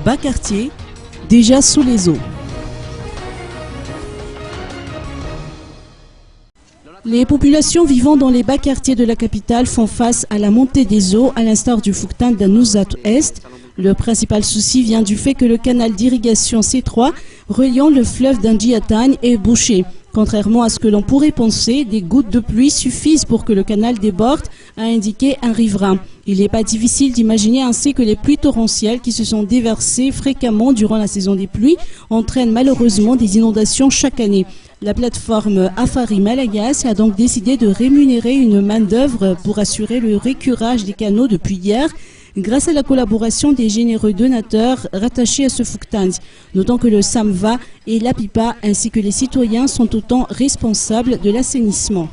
bas quartiers, déjà sous les eaux. Les populations vivant dans les bas quartiers de la capitale font face à la montée des eaux, à l'instar du Fouctane d'Anouzat Est. Le principal souci vient du fait que le canal d'irrigation C3 reliant le fleuve d'Andjiatagne est bouché. Contrairement à ce que l'on pourrait penser, des gouttes de pluie suffisent pour que le canal déborde, a indiqué un riverain. Il n'est pas difficile d'imaginer ainsi que les pluies torrentielles qui se sont déversées fréquemment durant la saison des pluies entraînent malheureusement des inondations chaque année. La plateforme Afari Malagasy a donc décidé de rémunérer une main-d'œuvre pour assurer le récurage des canaux depuis hier, grâce à la collaboration des généreux donateurs rattachés à ce Fouctane. Notons que le SAMVA et l'APIPA ainsi que les citoyens sont autant responsables de l'assainissement.